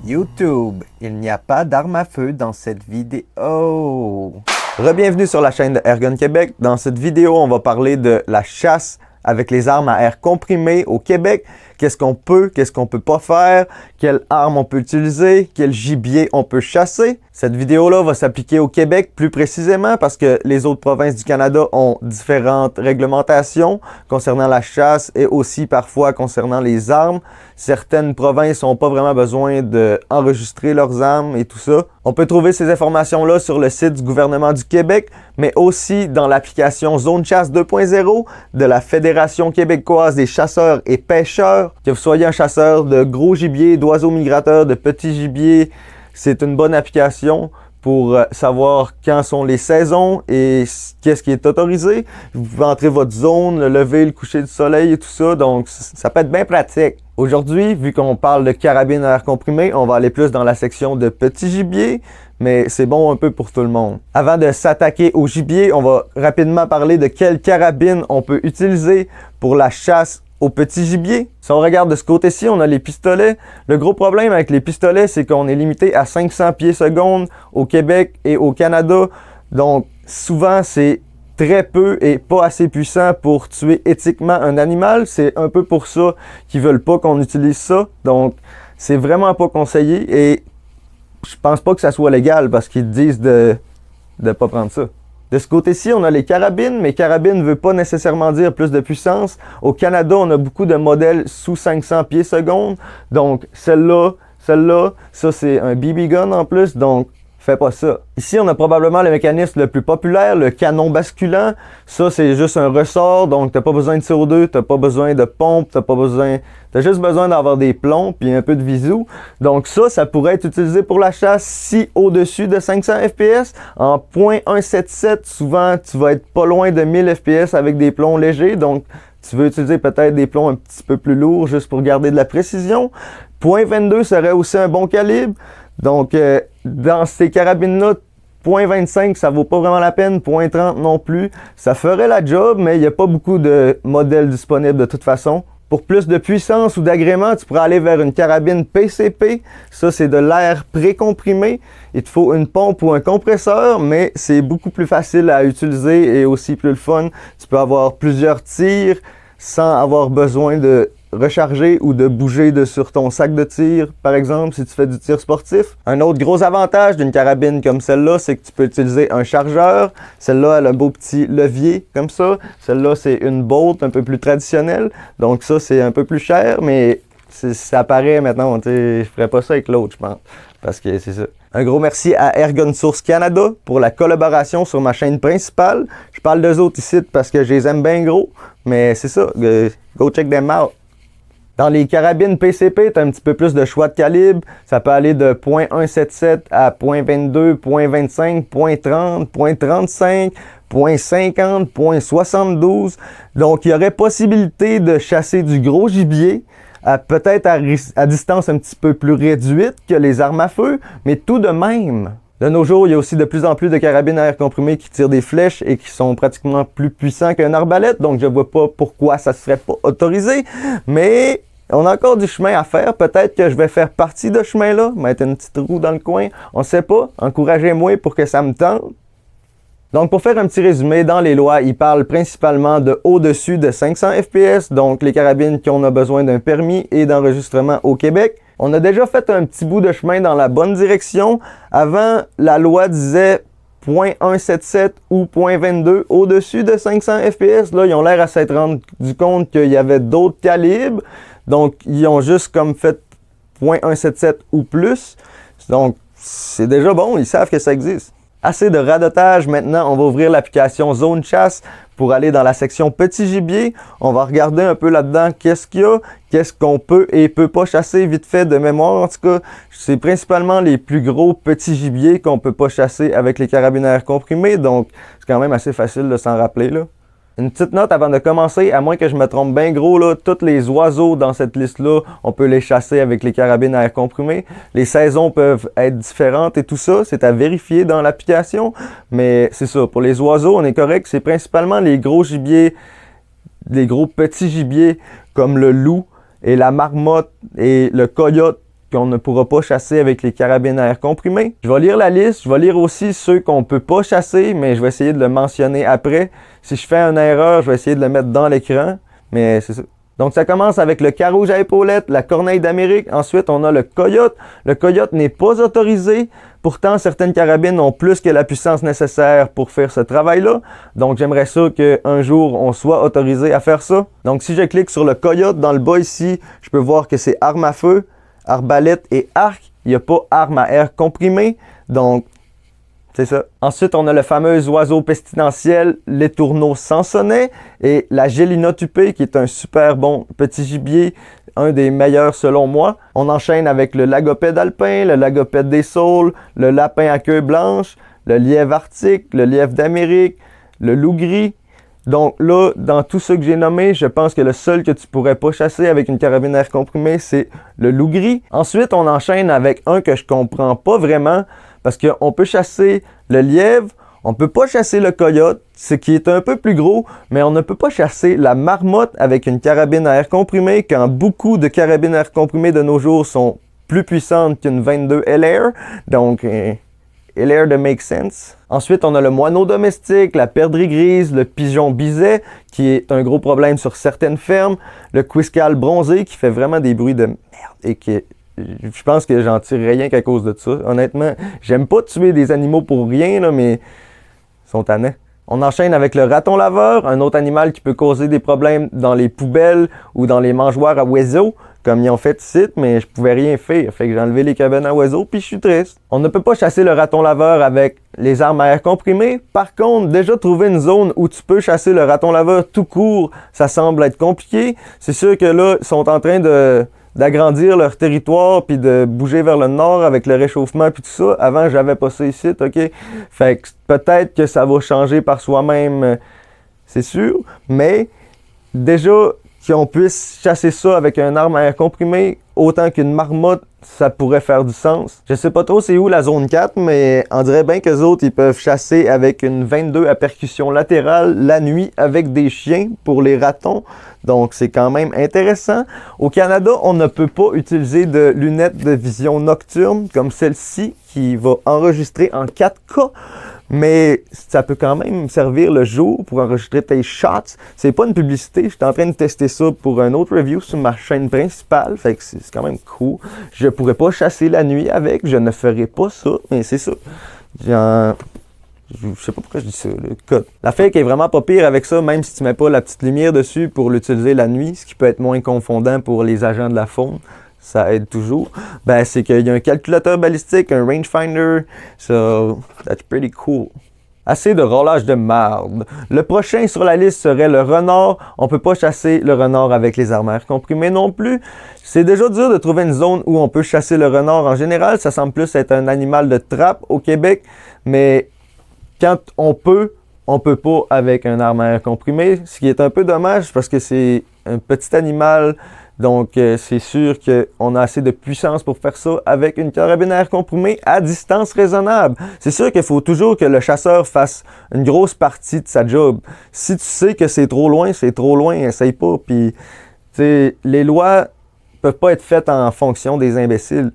YouTube, il n'y a pas d'arme à feu dans cette vidéo. Re-bienvenue sur la chaîne de Airgun Québec. Dans cette vidéo, on va parler de la chasse avec les armes à air comprimé au Québec. Qu'est-ce qu'on peut pas faire, quelles armes on peut utiliser, quel gibier on peut chasser. Cette vidéo-là va s'appliquer au Québec plus précisément parce que les autres provinces du Canada ont différentes réglementations concernant la chasse et aussi parfois concernant les armes. Certaines provinces n'ont pas vraiment besoin d'enregistrer leurs armes et tout ça. On peut trouver ces informations-là sur le site du gouvernement du Québec, mais aussi dans l'application Zone Chasse 2.0 de la Fédération québécoise des chasseurs et pêcheurs. Que vous soyez un chasseur de gros gibier, d'oiseaux migrateurs, de petits gibiers, c'est une bonne application pour savoir quand sont les saisons et qu'est-ce qui est autorisé. Vous pouvez entrer votre zone, le lever, le coucher du soleil et tout ça, donc ça peut être bien pratique. Aujourd'hui, vu qu'on parle de carabine à air comprimé, on va aller plus dans la section de petits gibiers, mais c'est bon un peu pour tout le monde. Avant de s'attaquer au gibier, on va rapidement parler de quelle carabine on peut utiliser pour la chasse au petit gibier. Si on regarde de ce côté-ci, on a les pistolets. Le gros problème avec les pistolets, c'est qu'on est limité à 500 pieds secondes au Québec et au Canada. Donc, souvent, c'est très peu et pas assez puissant pour tuer éthiquement un animal. C'est un peu pour ça qu'ils veulent pas qu'on utilise ça. Donc, c'est vraiment pas conseillé et je pense pas que ça soit légal parce qu'ils disent de pas prendre ça. De ce côté-ci, on a les carabines, mais carabine ne veut pas nécessairement dire plus de puissance. Au Canada, on a beaucoup de modèles sous 500 pieds secondes. Donc, celle-là, ça c'est un BB gun en plus, donc fais pas ça. Ici, on a probablement le mécanisme le plus populaire, le canon basculant. Ça, c'est juste un ressort, donc t'as pas besoin de CO2, t'as pas besoin de pompe, t'as juste besoin d'avoir des plombs puis un peu de visu. Donc ça pourrait être utilisé pour la chasse si au-dessus de 500 fps. En .177, souvent, tu vas être pas loin de 1000 fps avec des plombs légers, donc tu veux utiliser peut-être des plombs un petit peu plus lourds juste pour garder de la précision. .22 serait aussi un bon calibre. Donc, dans ces carabines-là, .25, ça vaut pas vraiment la peine. .30 non plus. Ça ferait la job, mais il n'y a pas beaucoup de modèles disponibles de toute façon. Pour plus de puissance ou d'agrément, tu pourrais aller vers une carabine PCP. Ça, c'est de l'air précomprimé. Il te faut une pompe ou un compresseur, mais c'est beaucoup plus facile à utiliser et aussi plus le fun. Tu peux avoir plusieurs tirs sans avoir besoin de recharger ou de bouger sur ton sac de tir, par exemple, si tu fais du tir sportif. Un autre gros avantage d'une carabine comme celle-là, c'est que tu peux utiliser un chargeur. Celle-là, elle a un beau petit levier comme ça. Celle-là, c'est une bolt un peu plus traditionnelle. Donc ça, c'est un peu plus cher, mais ça paraît maintenant. Je ferais pas ça avec l'autre, je pense. Parce que c'est ça. Un gros merci à Airgun Source Canada pour la collaboration sur ma chaîne principale. Je parle d'eux autres ici parce que je les aime bien gros. Mais c'est ça, go check them out. Dans les carabines PCP, tu as un petit peu plus de choix de calibre. Ça peut aller de .177 à .22, .25, .30, .35, .50, .72. Donc, il y aurait possibilité de chasser du gros gibier, peut-être à distance un petit peu plus réduite que les armes à feu, mais tout de même. De nos jours, il y a aussi de plus en plus de carabines à air comprimé qui tirent des flèches et qui sont pratiquement plus puissants qu'un arbalète. Donc, je vois pas pourquoi ça serait pas autorisé. Mais on a encore du chemin à faire. Peut-être que je vais faire partie de ce chemin-là, mettre une petite roue dans le coin. On sait pas. Encouragez-moi pour que ça me tente. Donc, pour faire un petit résumé, dans les lois, ils parlent principalement de au-dessus de 500 fps, donc les carabines qui ont besoin d'un permis et d'enregistrement au Québec. On a déjà fait un petit bout de chemin dans la bonne direction. Avant, la loi disait .177 ou .22 au-dessus de 500 fps. Là, ils ont l'air à s'être rendu compte qu'il y avait d'autres calibres. Donc, ils ont juste comme fait .177 ou plus. Donc, c'est déjà bon, ils savent que ça existe. Assez de radotage, maintenant on va ouvrir l'application Zone Chasse pour aller dans la section petit gibier. On va regarder un peu là-dedans qu'est-ce qu'il y a, qu'est-ce qu'on peut et peut pas chasser vite fait de mémoire. En tout cas, c'est principalement les plus gros petits gibiers qu'on peut pas chasser avec les carabines à air comprimés, donc c'est quand même assez facile de s'en rappeler là. Une petite note avant de commencer, à moins que je me trompe bien gros, là, tous les oiseaux dans cette liste-là, on peut les chasser avec les carabines à air comprimé. Les saisons peuvent être différentes et tout ça, c'est à vérifier dans l'application. Mais c'est ça, pour les oiseaux, on est correct. C'est principalement les gros gibiers, les gros petits gibiers comme le loup et la marmotte et le coyote qu'on ne pourra pas chasser avec les carabines à air comprimé. Je vais lire la liste, je vais lire aussi ceux qu'on peut pas chasser, mais je vais essayer de le mentionner après. Si je fais une erreur, je vais essayer de le mettre dans l'écran, mais c'est ça. Donc, ça commence avec le carouge à épaulettes, la corneille d'Amérique. Ensuite, on a le coyote. Le coyote n'est pas autorisé. Pourtant, certaines carabines ont plus que la puissance nécessaire pour faire ce travail-là. Donc, j'aimerais ça qu'un jour, on soit autorisé à faire ça. Donc, si je clique sur le coyote dans le bas ici, je peux voir que c'est arme à feu, arbalète et arc. Il n'y a pas arme à air comprimé. Donc, c'est ça. Ensuite, on a le fameux oiseau pestilentiel, l'étourneau sansonnet et la gélina tupée, qui est un super bon petit gibier, un des meilleurs selon moi. On enchaîne avec le lagopède alpin, le lagopède des saules, le lapin à queue blanche, le lièvre arctique, le lièvre d'Amérique, le loup gris. Donc là, dans tous ceux que j'ai nommés, je pense que le seul que tu pourrais pas chasser avec une carabine à air comprimé, c'est le loup gris. Ensuite, on enchaîne avec un que je comprends pas vraiment, parce qu'on peut chasser le lièvre, on peut pas chasser le coyote, ce qui est un peu plus gros, mais on ne peut pas chasser la marmotte avec une carabine à air comprimé, quand beaucoup de carabines à air comprimé de nos jours sont plus puissantes qu'une 22 LR. Donc, LR de make sense. Ensuite, on a le moineau domestique, la perdrix grise, le pigeon biset, qui est un gros problème sur certaines fermes, le quiscal bronzé, qui fait vraiment des bruits de merde et qui je pense que j'en tire rien qu'à cause de ça. Honnêtement, j'aime pas tuer des animaux pour rien, là, mais ils sont tannants. On enchaîne avec le raton laveur, un autre animal qui peut causer des problèmes dans les poubelles ou dans les mangeoires à oiseaux, comme ils ont fait ici, mais je pouvais rien faire. Fait que j'ai enlevé les cabanes à oiseaux, puis je suis triste. On ne peut pas chasser le raton laveur avec les armes à air comprimé. Par contre, déjà trouver une zone où tu peux chasser le raton laveur tout court, ça semble être compliqué. C'est sûr que là, ils sont en train d'agrandir leur territoire puis de bouger vers le nord avec le réchauffement puis tout ça. Avant, j'avais pas ça ici, OK? Fait que peut-être que ça va changer par soi-même, c'est sûr, mais déjà qu'on puisse chasser ça avec une arme à air comprimé autant qu'une marmotte, ça pourrait faire du sens. Je sais pas trop c'est où la zone 4, mais on dirait bien qu'eux autres, ils peuvent chasser avec une 22 à percussion latérale la nuit avec des chiens pour les ratons. Donc, c'est quand même intéressant. Au Canada, on ne peut pas utiliser de lunettes de vision nocturne comme celle-ci qui va enregistrer en 4K. Mais ça peut quand même servir le jour pour enregistrer tes shots. C'est pas une publicité. Je suis en train de tester ça pour un autre review sur ma chaîne principale. Fait que c'est quand même cool. Je pourrais pas chasser la nuit avec. Je ne ferai pas ça. Mais c'est ça. Je sais pas pourquoi je dis ça. La fake est vraiment pas pire avec ça, même si tu mets pas la petite lumière dessus pour l'utiliser la nuit, ce qui peut être moins confondant pour les agents de la faune. Ça aide toujours. Ben, c'est qu'il y a un calculateur balistique, un rangefinder. So, that's pretty cool. Assez de roulage de marde. Le prochain sur la liste serait le renard. On peut pas chasser le renard avec les armes à air comprimé non plus. C'est déjà dur de trouver une zone où on peut chasser le renard en général. Ça semble plus être un animal de trappe au Québec. Mais quand on peut pas avec un arme à air comprimé. Ce qui est un peu dommage parce que c'est un petit animal. Donc, c'est sûr qu'on a assez de puissance pour faire ça avec une carabine à air comprimé à distance raisonnable. C'est sûr qu'il faut toujours que le chasseur fasse une grosse partie de sa job. Si tu sais que c'est trop loin, essaye pas. Puis, tu sais, les lois peuvent pas être faites en fonction des imbéciles.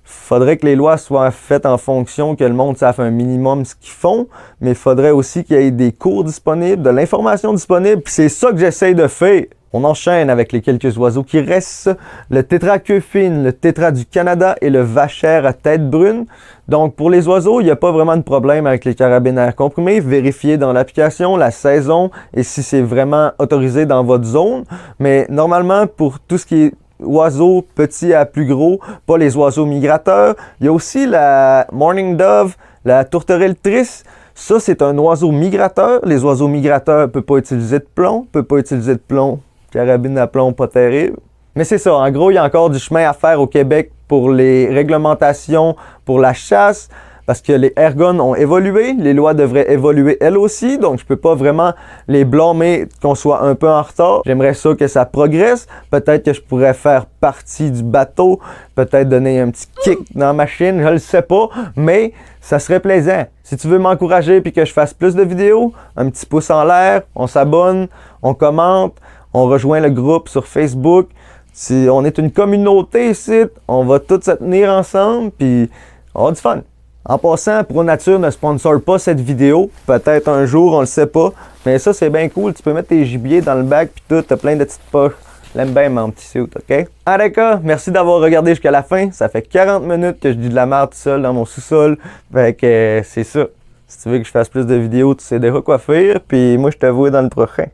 Faudrait que les lois soient faites en fonction que le monde sache un minimum ce qu'ils font, mais il faudrait aussi qu'il y ait des cours disponibles, de l'information disponible, puis c'est ça que j'essaye de faire. On enchaîne avec les quelques oiseaux qui restent, le tétra queue fine, le tétra du Canada et le vachère à tête brune. Donc pour les oiseaux, il n'y a pas vraiment de problème avec les carabines à air comprimé. Vérifiez dans l'application la saison et si c'est vraiment autorisé dans votre zone. Mais normalement, pour tout ce qui est oiseaux petits à plus gros, pas les oiseaux migrateurs. Il y a aussi la Mourning Dove, la tourterelle triste. Ça, c'est un oiseau migrateur. Les oiseaux migrateurs ne peuvent pas utiliser de plomb. Carabine à plomb, pas terrible. Mais c'est ça. En gros, il y a encore du chemin à faire au Québec pour les réglementations, pour la chasse. Parce que les airguns ont évolué, les lois devraient évoluer elles aussi, donc je peux pas vraiment les blâmer qu'on soit un peu en retard. J'aimerais ça que ça progresse, peut-être que je pourrais faire partie du bateau, peut-être donner un petit kick dans la machine, je le sais pas, mais ça serait plaisant. Si tu veux m'encourager puis que je fasse plus de vidéos, un petit pouce en l'air, on s'abonne, on commente, on rejoint le groupe sur Facebook. Si on est une communauté ici, on va tous se tenir ensemble, puis on va avoir du fun. En passant, ProNature ne sponsor pas cette vidéo. Peut-être un jour, on le sait pas. Mais ça, c'est bien cool. Tu peux mettre tes gibiers dans le bac, puis tout. T'as plein de petites poches. L'aime bien mon petit suit, OK? En tout cas, merci d'avoir regardé jusqu'à la fin. Ça fait 40 minutes que je dis de la merde tout seul dans mon sous-sol. Fait que c'est ça. Si tu veux que je fasse plus de vidéos, tu sais déjà quoi faire. Puis moi, je te vois dans le prochain.